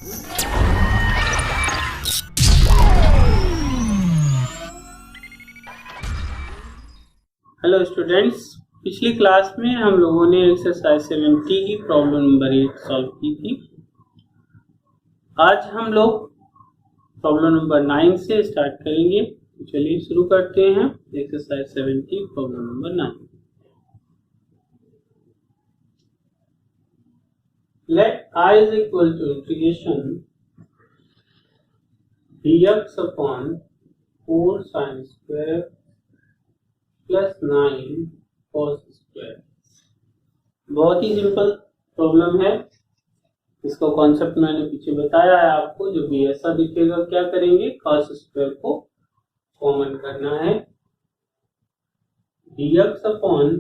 Hello students, पिछली class में हम लोगों ने एक्सरसाइज 70 की प्रॉब्लम नंबर 8 सॉल्व की थी। आज हम लोग प्रॉब्लम नंबर 9 से स्टार्ट करेंगे। तो चलिए शुरू करते हैं exercise 70 problem number 9। Let I is equal to integration dx upon 4 sin square plus 9 cos square. बहुत ही सिंपल प्रॉब्लम है। इसका कॉन्सेप्ट मैंने पीछे बताया है आपको। जो भी ऐसा दिखेगा क्या करेंगे, cos स्क्वायर को कॉमन करना है। dx upon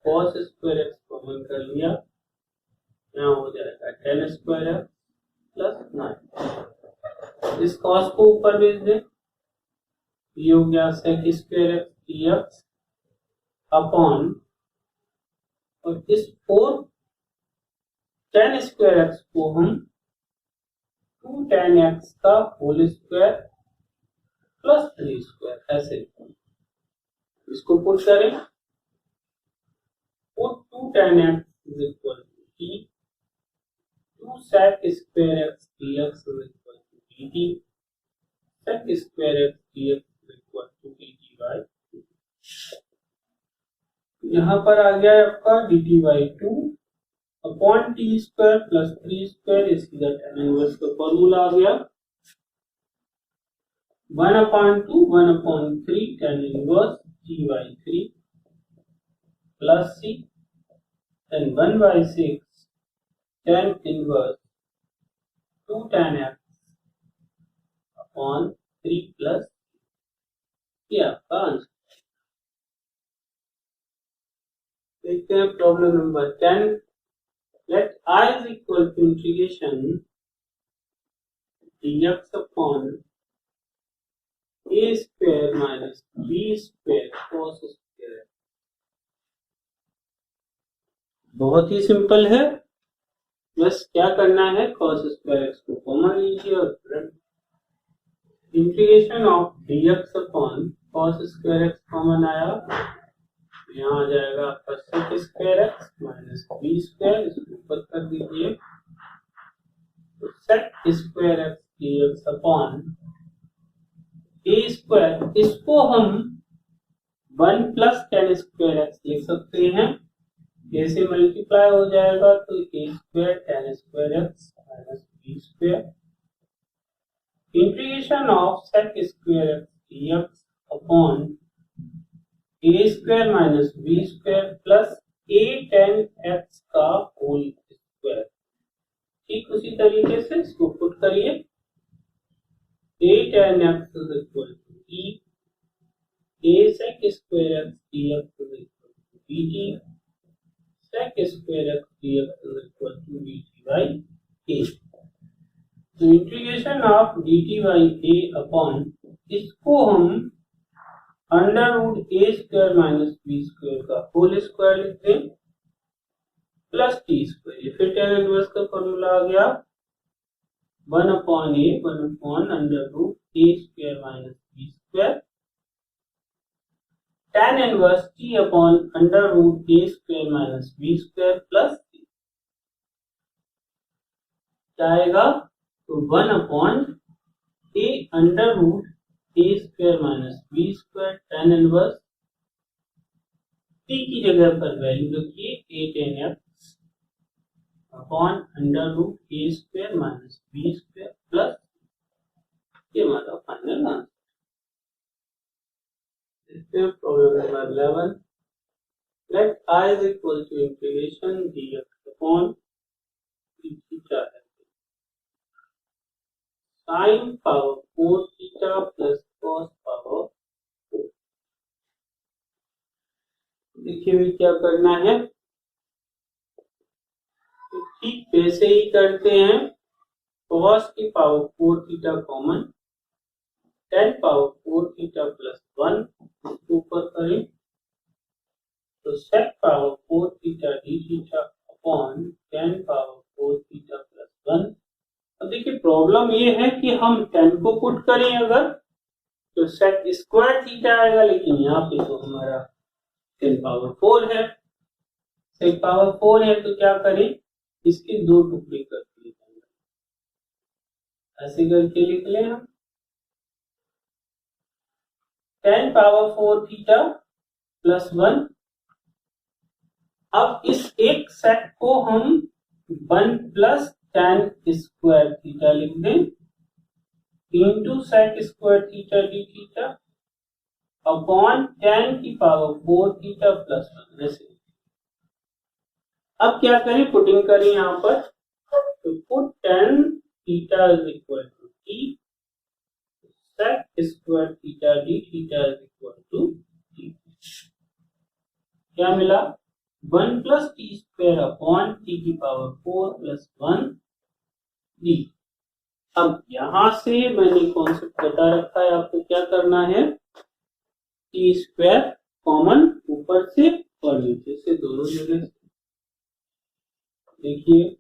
cos square x common कर लिया, यहाँ हो जाएगा tan स्क्वायर x प्लस 9। इस cos को ऊपर भेज दें, ये हो गया sec square x dx upon, और इस 4 tan स्क्वायर x को हम 2 tan x का होल स्क्वायर प्लस 3 स्क्वायर ऐसे इसको पुट करें। Put 2 tan x is equal to t, 2 sec square x dx is equal to dt, sec square x dx is equal to dt by 2। यहाँ पर आ गया आपका dt by 2 upon T square plus 3 square, इसकी tan inverse का formula आ गया 1/2 tan inverse t by 3 plus c, then 1/6 tan इनवर्स 2 tan x upon 3 plus, ये आपका आंसर। देखते हैं problem number 10। Let I is equal to integration dx upon a square minus b square cos square। बहुत ही simple है, बस क्या करना है, cos स्क्वायर x को कॉमन लीजिए और integration of dx upon cos square x common आया, यहाँ आ जाएगा आपका sec square x minus b square, इसको ऊपर कर दीजिए। तो sec square x dx upon a square, इसको हम 1 प्लस tan स्क्वायर x लिख सकते हैं। a से मल्टीप्लाई हो जाएगा तो a square tan square x minus b square, integration of sec square x dx upon a square minus b square plus a tan x का होल स्क्वायर। ठीक उसी तरीके से इसको पुट करिए। a tan x is equal to e, a sec square x dx is equal to dt, sec square x dx is equal to dt by a। तो integration of dt by a upon, इसको हम under root A square minus B square का whole square लिख दें plus T square. फिर tan inverse का formula आ गया 1 upon A 1 upon under root A square minus B square, tan inverse T upon under root A square minus B square plus T. क्या आएगा, तो 1 upon A under root A square minus B square, tan inverse t की जगह पर value रखिए a tan x upon under root A square minus B square plus, ये हमारा final answer. देखते हैं problem number 11। Let I is equal to integration dx upon theta sin power 4 theta plus cos power 4। देखिए भी क्या करना है, तो ठीक वैसे ही करते हैं। cos की power 4 theta common, tan power 4 theta plus 1 इसको ऊपर करें, तो sec power 4 theta d theta upon tan power 4 theta plus 1। अब देखिए प्रॉब्लम ये है कि हम 10 को पुट करें अगर तो सेक स्क्वायर थीटा आएगा, लेकिन यहाँ पे तो हमारा 10 पावर 4 है, सेक पावर 4 है, तो क्या करें, इसके दो टुकड़े कर दिए, ऐसे करके लिख लें हम 10 पावर 4 थीटा प्लस 1। अब इस एक सेक को हम 1 प्लस 10 स्क्वायर थीटा लिख दें into sec square theta D theta upon 10 की पावर 4 थीटा प्लस 1। ऐसे अब क्या करें, पुटिंग करें यहां पर, तो put 10 theta is equal to T sec square theta D theta is equal to T. क्या मिला, 1 plus T square upon T की पावर 4 प्लस 1 डी। अब यहां से मैंने कॉन्सेप्ट बता रखा है, आपको क्या करना है, टी स्क्वायर कॉमन ऊपर से और नीचे से, दोनों जगह से। देखिए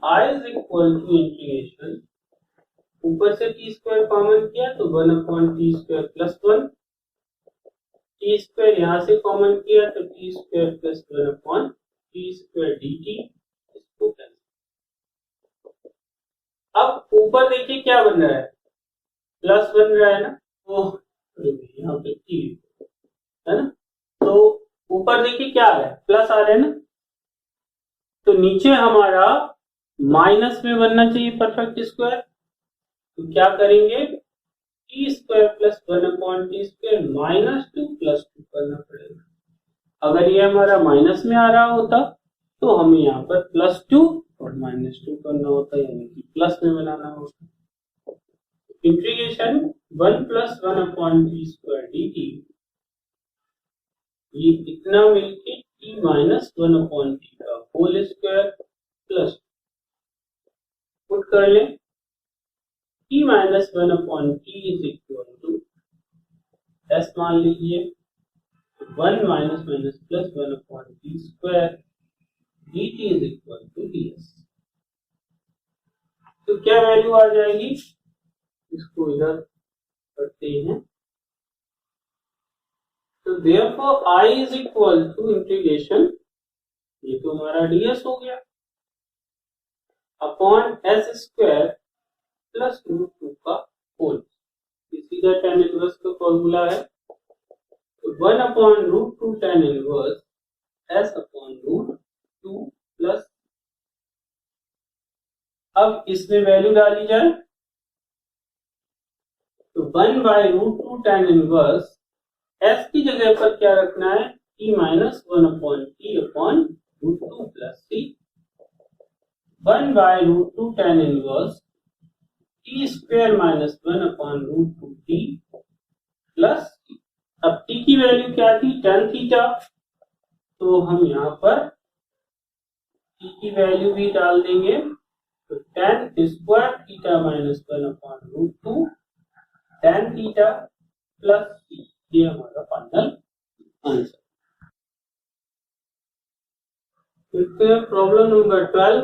I is equal to integration, ऊपर से टी स्क्वायर कॉमन किया तो 1 upon T square plus 1, T square यहां से कॉमन किया तो T square plus 1 upon T square D T. इसको कैंसिल। अब ऊपर देखिए क्या बन रहा है, प्लस बन रहा है ना, तो यहाँ पे टी है ना, तो ऊपर देखिए क्या आ रहा है, प्लस आ रहा है ना, तो नीचे हमारा माइनस में बनना चाहिए परफेक्ट स्क्वायर, तो क्या करेंगे, T square plus 1 upon T square minus 2 plus 2 करना पड़ेगा। अगर ये हमारा माइनस में आ रहा होता तो हमें यहाँ पर प्लस 2 और माइनस 2 करना होता, यानी कि प्लस में बनाना होता। Integration 1 plus 1 upon T square D T, ये इतना मिलके टी माइनस 1 अपॉन टी का होल स्क्वायर प्लस, पुट कर लें, T minus 1 upon T is equal to S मान लीजिए, 1 minus minus plus 1 upon T square D T is equal to D S. तो क्या वैल्यू आ जाएगी, इसको इधर करते हैं, तो therefore I is equal to integration, ये तो हमारा ds हो गया, upon S square plus root 2 का होल, सीधा tan इनवर्स का फॉर्मूला है, तो 1 upon root 2 tan inverse S upon root 2 plus, अब इसमें वैल्यू डाली जाए तो 1 by root 2 tan inverse S की जगह पर क्या रखना है, T minus 1 upon T upon root 2 plus C, 1 by root 2 tan inverse T square minus 1 upon root 2 T plus T. अब टी की वैल्यू क्या थी, tan थीटा, तो हम यहाँ पर टी की वैल्यू भी डाल देंगे, तो tan square theta minus 1 upon root 2 tan theta plus T, ये हमारा final answer. Problem number 12,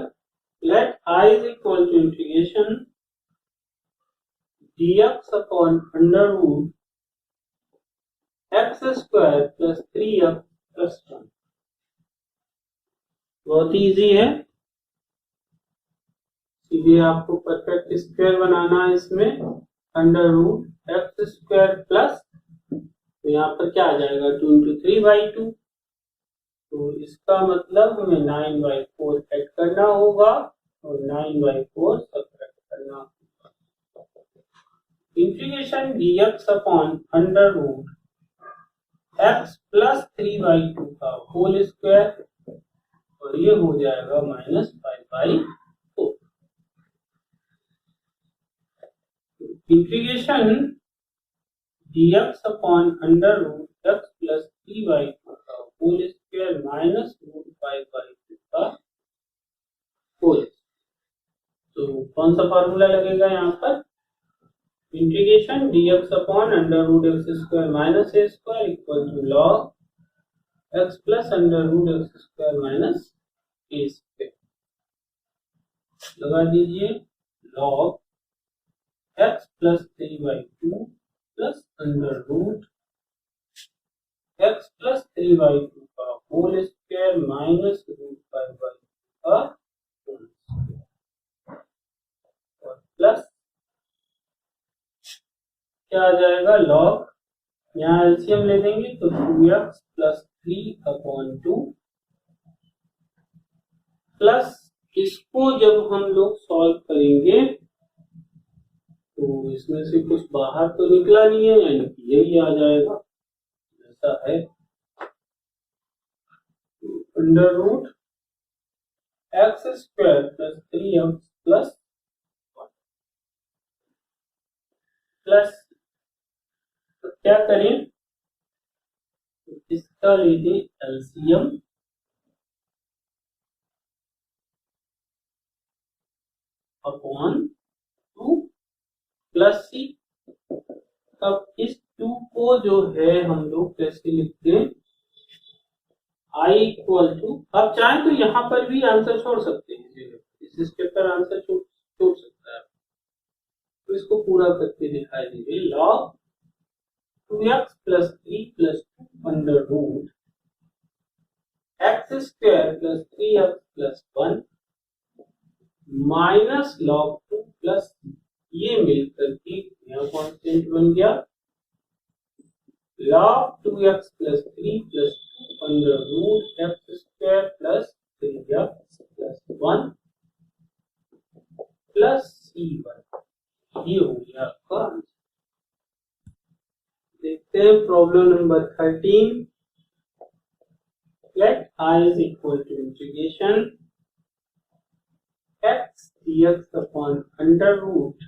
let I is equal to integration dx upon under root x square plus 3x plus 1। बहुत easy है, सीधे आपको परफेक्ट स्क्वायर बनाना है, इसमें under root x square plus, तो यहाँ पर क्या आ जाएगा 2 इंटू 3 बाई 2, तो इसका मतलब हमें 9 बाई 4 ऐड करना होगा और 9 बाई 4 सब्ट्रैक्ट करना होगा। Integration dx upon under root x plus 3 by 2 का होल स्क्वायर, और ये हो जाएगा minus 5 by 4। Integration dx upon under root x plus 3 by 2 का whole square minus root 5 by 2 का होल, तो कौन सा फॉर्मूला लगेगा यहाँ पर, integration dx upon under root x square minus A square equal to log X plus under root x square minus A square, लगा दीजिए log x plus 3/2 plus under root x plus 3/2 का whole square minus root 5/2 का whole square और plus क्या आ जाएगा log, यहाँ LCM ले लेंगे तो 2x plus 3/2 प्लस इसको जब हम लोग सॉल्व करेंगे तो इसमें से कुछ बाहर तो निकला नहीं है, यानी कि यही आ जाएगा ऐसा है under root x square plus 3x plus plus तो क्या करें, इसका लीजिए एलसीएम अपॉन 2 प्लस सी। अब इस 2 को जो है हम लोग कैसे लिखते हैं, आई इक्वल टू, आप चाहें तो यहाँ पर भी आंसर छोड़ सकते हैं, इस स्टेप पर आंसर छोड़ सकता है, तो इसको पूरा करके दिखाई दीजिए log 2x plus 3 plus 2 under root x square plus 3x plus 1 minus log 2 plus ये मिलकर के नया कांस्टेंट बन गया log 2x plus 3 plus 2 under root x square plus 3x plus 1 plus c1, ये हो गया आपका आंसर। देखते हैं problem number 13। Let I is equal to integration x dx upon under root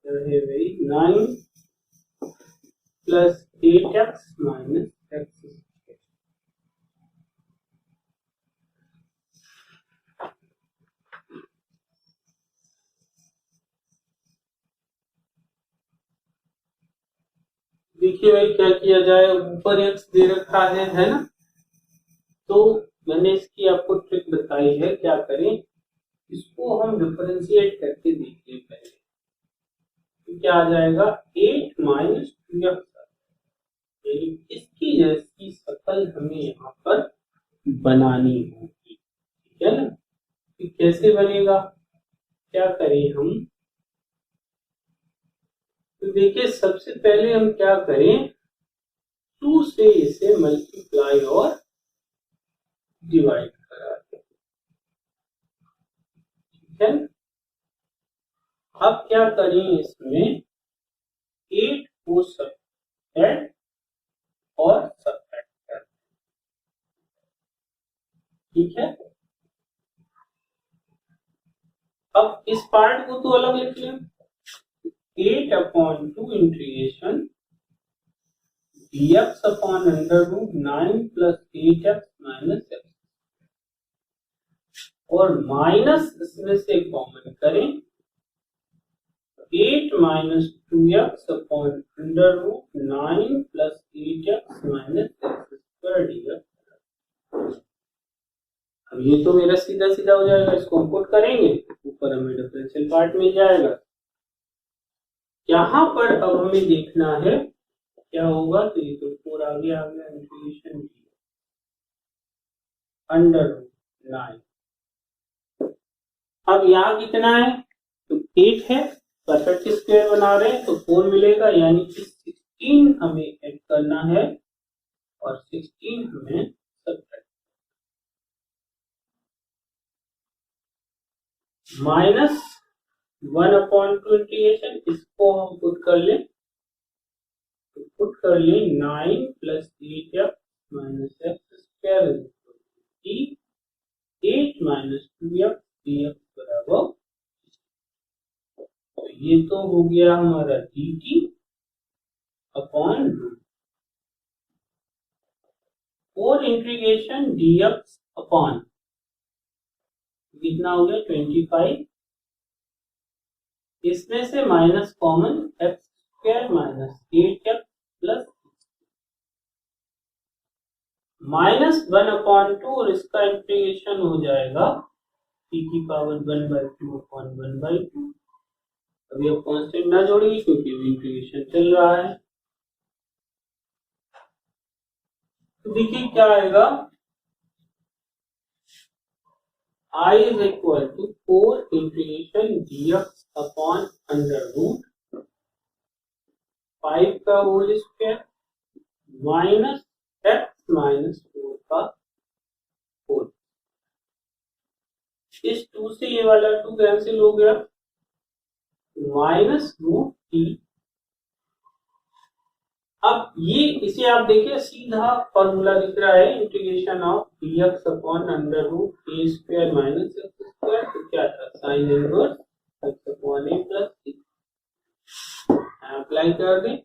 9 plus 8x minus x square। देखिए भाई क्या किया जाए, ऊपर x दे रखा है ना, तो मैंने इसकी आपको ट्रिक बताई है, क्या करें इसको हम डिफरेंशिएट करके देखिए पहले, तो क्या आ जाएगा 8 माइनस 2x, इसकी जैसी शक्ल हमें यहाँ पर बनानी होगी, ठीक है ना। तो कैसे बनेगा, क्या करें हम, तो देखिए सबसे पहले हम क्या करें 2 से इसे मल्टीप्लाई और डिवाइड करा दें, ठीक है। अब क्या करें इसमें 8 को ऐड और सब्ट्रैक्ट कर, ठीक है। अब इस पार्ट को तो अलग लिख लें, 8/2 integration dx upon under root 9 plus 8x minus x, और माइनस इसमें से कॉमन करें 8 minus 2x upon under root 9 plus 8x minus x square dx। अब ये तो मेरा सीधा सीधा हो जाएगा, इसको हम पुट करेंगे, ऊपर हमें डिफरेंशियल पार्ट मिल जाएगा। यहाँ पर अब हमें देखना है क्या होगा, तो ये तो 4 आ गया इंटीग्रेशन अंडर रूट 9। अब यहाँ कितना है, तो 8 है, परफेक्ट स्क्वायर बना रहे हैं तो 4 मिलेगा, यानी कि 16 हमें ऐड करना है और 16 हमें सब्ट्रैक्ट, माइनस 1/2 इंटीग्रेशन, इसको हम पुट कर लें, तो पुट कर लें 9 plus 8x minus x square 8 minus 2x dx बराबर, तो ये तो हो गया हमारा dt upon root 4 integration dx upon कितना हो गया 25, इसमें से minus common x square minus 8x plus minus 1/2 और इसका इंटीग्रेशन हो जाएगा टी की पावर 1/2 अपॉन 1/2। अभी अब कांस्टेंट ना जोड़िए क्योंकि इंटीग्रेशन चल रहा है। तो देखिए क्या आएगा, I is equal to 4 integration dx upon under root 5 का whole square minus x minus 4 का होल। इस 2 से ये वाला 2 कैंसिल हो गया, माइनस रूट टी। अब ये इसे आप देखिए सीधा फॉर्मूला दिख रहा है, integration of dx upon under root a square minus x square. तो क्या था, sine inverse x upon a plus c। Apply कर दें,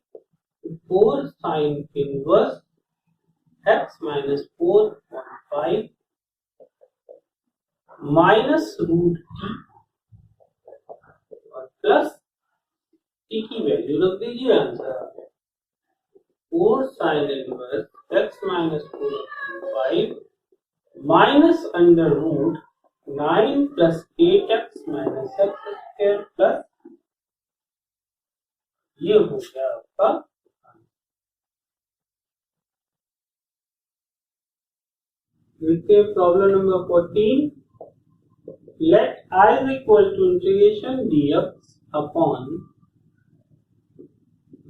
4 sine inverse x minus 4/5 minus root T और प्लस टी की वैल्यू रख दीजिए, आंसर आ गया 4 sine inverse x minus 4/5 minus under root 9 plus 8x minus x square plus ये हो गया आपका। देखिए प्रॉब्लम नंबर 14, लेट I is equal to integration dx upon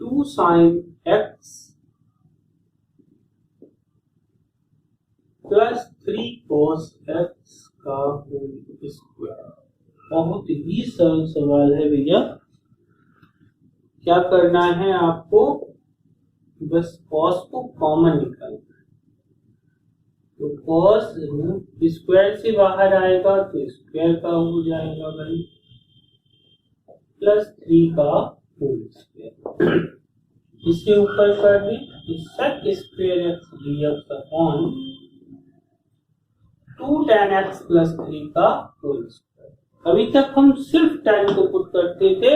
2 sin x plus 3 cos x का होल स्क्वायर। बहुत ही सरल सवाल है भैया। क्या करना है आपको, बस cos को कॉमन निकालना है। तो cos रूट स्क्वायर से बाहर आएगा तो स्क्वायर का हो जाएगा भाई, प्लस 3 का होल स्क्वायर। इसके ऊपर कर दी तो sec square x dx upon 2 tan x plus 3 का होल स्क्वायर। अभी तक हम सिर्फ tan को पुट करते थे,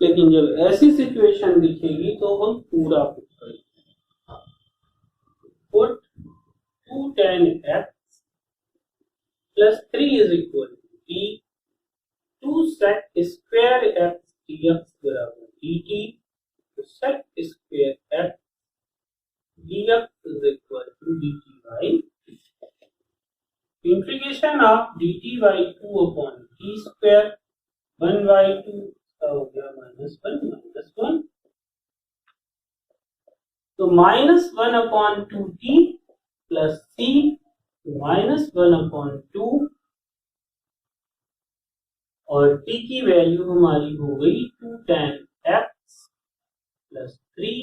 लेकिन जब ऐसी सिचुएशन दिखेगी तो हम पूरा पुट करेंगे। Put 2 tan x plus 3 is equal to t, 2 sec square x dx बराबर dt, तो sec square x dx is equal to dt by integration of dt by 2 upon t square 1/2 का हो गया -1 तो -1 upon 2t plus c -1 upon 2 और t की value हमारी हो गई 2 tan x plus 3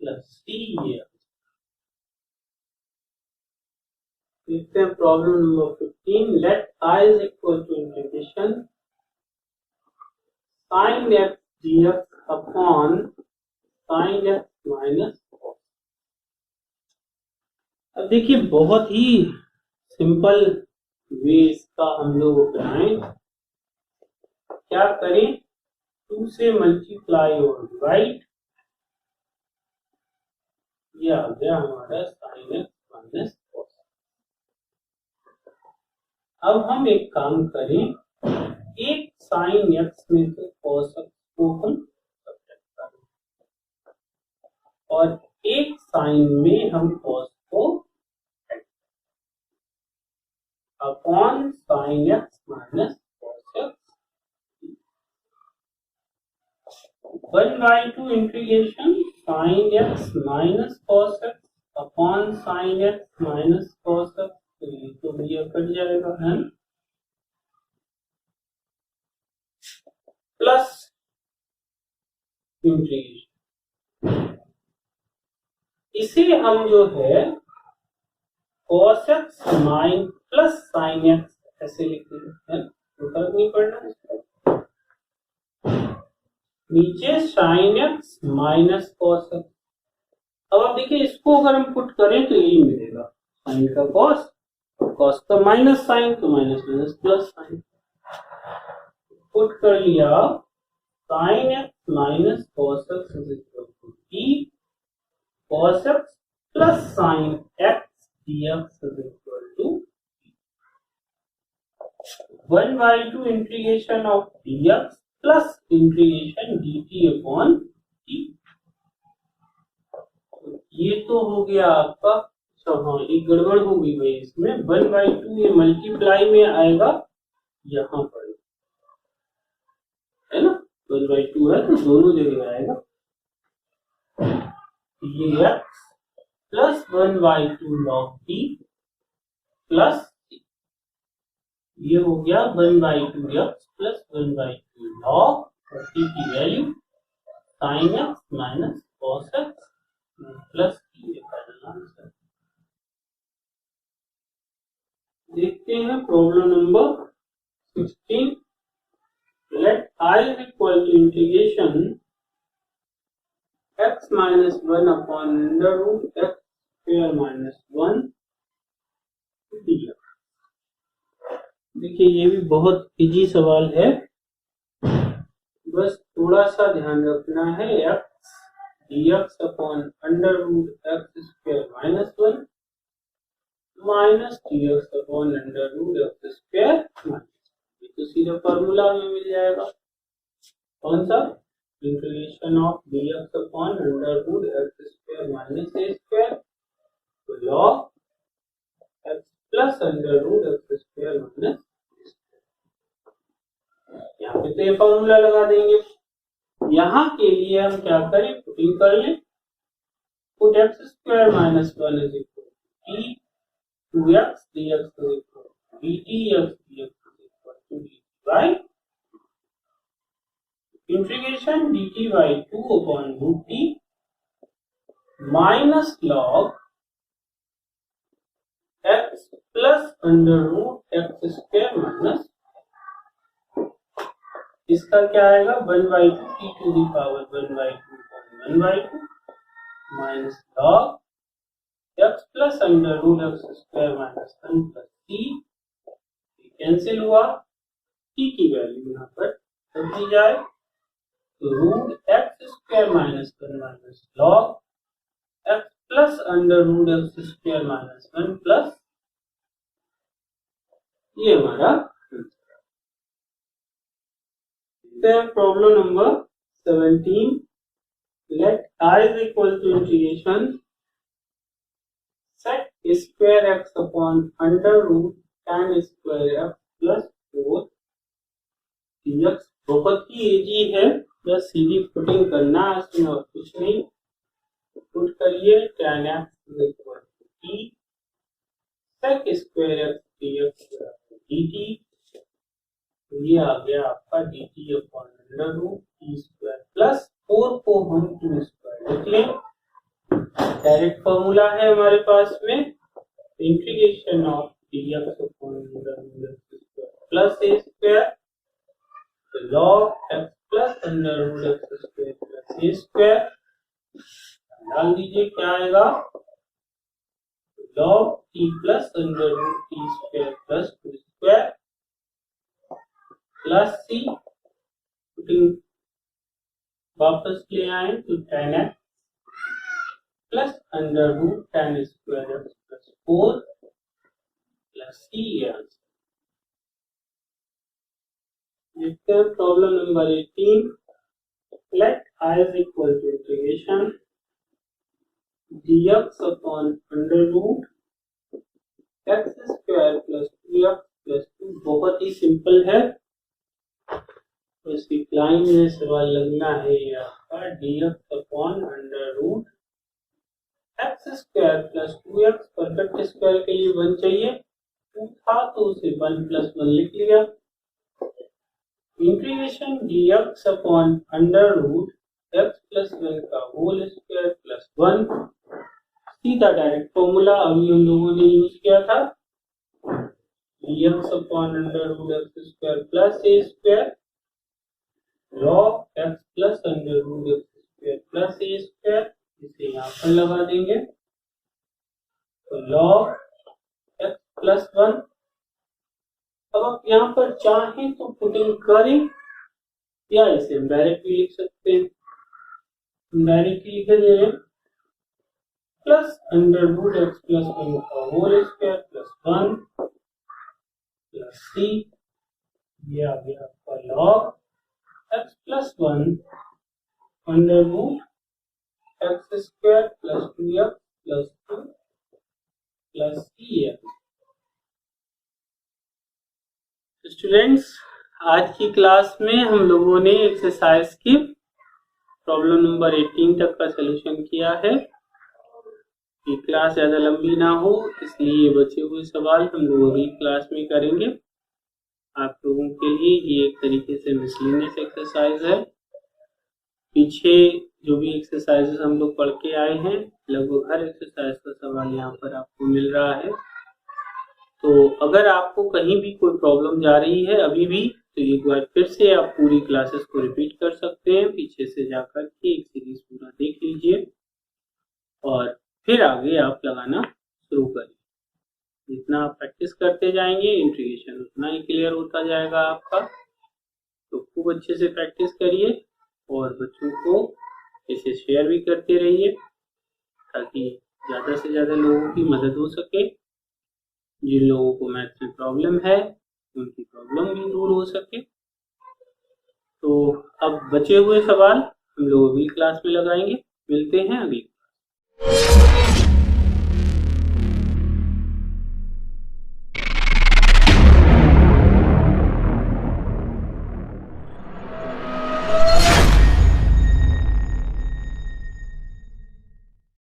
plus c। ये देखते हैं प्रॉब्लम नंबर 15, लेट I is equal to integration sin x dx upon sin x minus. अब देखिए बहुत ही सिंपल वे इसका हम लोग अपनाएं। क्या करें, 2 से मल्टीप्लाई और डिवाइड, ये आ गया हमारा sin x माइनस। अब हम एक काम करें, एक sin x में से cos x को हम सब्ट्रैक्ट करें और एक sin में हम cos को upon sin x minus cos x 1/2 integration sin x minus cos x upon sin x minus cos x। तो भैया कट जाएगा है, प्लस इंटीग्रेशन इसे हम जो है cos x mine plus sin x ऐसे लिखेंगे, तो फर्क नहीं पड़ना। नीचे sin x minus cos x। अब आप देखिए इसको अगर हम पुट करें तो यही मिलेगा, sin का cos, cos का माइनस साइन, तो minus minus plus sine. Put कर लिया, sin x minus cos x is equal to t, cos x plus sin x dx is equal to t। 1/2 integration of dx plus integration dt upon t। ये तो हो गया आपका। अच्छा हाँ, एक गड़बड़ हो गई भाई इसमें। 1/2 ये मल्टीप्लाई में आएगा यहाँ पर, है ना। 1/2 है तो दोनों जगह आएगा। ये x plus 1/2 log t plus ये हो गया 1/2 x प्लस 1/2 log और t की value sin x minus cos x plus t। Final answer देखते हैं problem number 16। Let I is equal to integration x minus 1 upon under root x square minus 1 dx। देखिए ये भी बहुत easy सवाल है, बस थोड़ा सा ध्यान रखना है। x dx upon under root x square minus 1 minus dx upon under root x square minus, ये तो सीधा फॉर्मूला में मिल जाएगा। कौन सा? Integration of dx upon under root x square minus a square तो log x plus under root x square minus, यहाँ पे तो ये फॉर्मूला लगा देंगे। यहाँ के लिए हम क्या करें, पुटिंग कर लें। Put x square minus 1 is equal to t 2x dx is equal to dt x dx is equal to dt by integration dt by 2 upon root t minus log x plus under root x square minus, इसका क्या आएगा 1/2 t to the power 1/2 upon 1/2 minus log x plus under root x square minus 1 plus t cancel हुआ। t की value यहाँ पर रख दी जाए तो root x square minus 1 minus log x plus under root x square minus 1 plus, ये हमारा problem number 17। Let I is equal to integration sec square x upon under root tan square x plus 4 dx। बहुत ही easy है, बस सीधी putting करना है इसमें और कुछ नहीं। पुट करिए tan x is equal to t sec square x dx dt, ये आ गया आपका dt upon under root t square plus 4 को हम 2 स्क्वायर लिख लें। डायरेक्ट फॉर्मूला है हमारे पास में integration of dx upon under root x square plus a square तो log x plus under root x square plus a square डाल दीजिए, क्या आएगा log t plus under root t square plus 2 square plus C, putting वापस ले आए तो tan x plus under root tan square x plus 4 plus C. Answer देखते हैं problem number 18। Let I is equal to integration dx upon under root x square plus 2x plus 2। बहुत ही simple है, इसकी line में सवाल लगना है आपका dx upon under root x square plus 2x, perfect square के लिए 1 चाहिए, 2 था तो उसे 1 प्लस 1 लिख लिया। Integration dx upon under root x plus 1 का होल स्क्वायर प्लस 1, सीधा डायरेक्ट फॉर्मूला अभी हम लोगों ने यूज किया था dx upon under root x square plus a square log x plus under root x square plus a square, इसे यहाँ पर लगा देंगे तो log x प्लस 1। अब आप यहाँ पर चाहें तो पुटिंग करें या इसे डायरेक्टली लिख सकते हैं। डायरेक्टली लिख दें plus under root x plus 1 का whole square plus 1 plus c ये आ गया आपका log x plus 1 under root x square plus 2x plus 2 प्लस EF। स्टूडेंट्स, आज की क्लास में हम लोगों ने एक्सरसाइज की प्रॉब्लम नंबर 18 तक का सलूशन किया है। ये क्लास ज़्यादा लंबी ना हो इसलिए बचे हुए सवाल हम लोग अगली क्लास में करेंगे। आप लोगों के लिए ये एक तरीके से मिसलिनियस एक्सरसाइज है। पीछे जो भी एक्सरसाइजेस हम लोग पढ़ के आए हैं, लगभग हर एक्सरसाइज का सवाल यहाँ पर आपको मिल रहा है। तो अगर आपको कहीं भी कोई प्रॉब्लम जा रही है अभी भी, तो एक बार फिर से आप पूरी क्लासेस को रिपीट कर सकते हैं। पीछे से जाकर के एक सीरीज पूरा देख लीजिए और फिर आगे आप लगाना शुरू करें। जितना आप प्रैक्टिस करते जाएंगे इंटीग्रेशन उतना ही क्लियर होता जाएगा आपका। तो खूब अच्छे से प्रैक्टिस करिए और बच्चों को इसे शेयर भी करते रहिए ताकि ज़्यादा से ज़्यादा लोगों की मदद हो सके। जिन लोगों को मैथ्स में प्रॉब्लम है उनकी प्रॉब्लम भी दूर हो सके। तो अब बचे हुए सवाल हम लोग अगली क्लास में लगाएंगे। मिलते हैं अगली क्लास।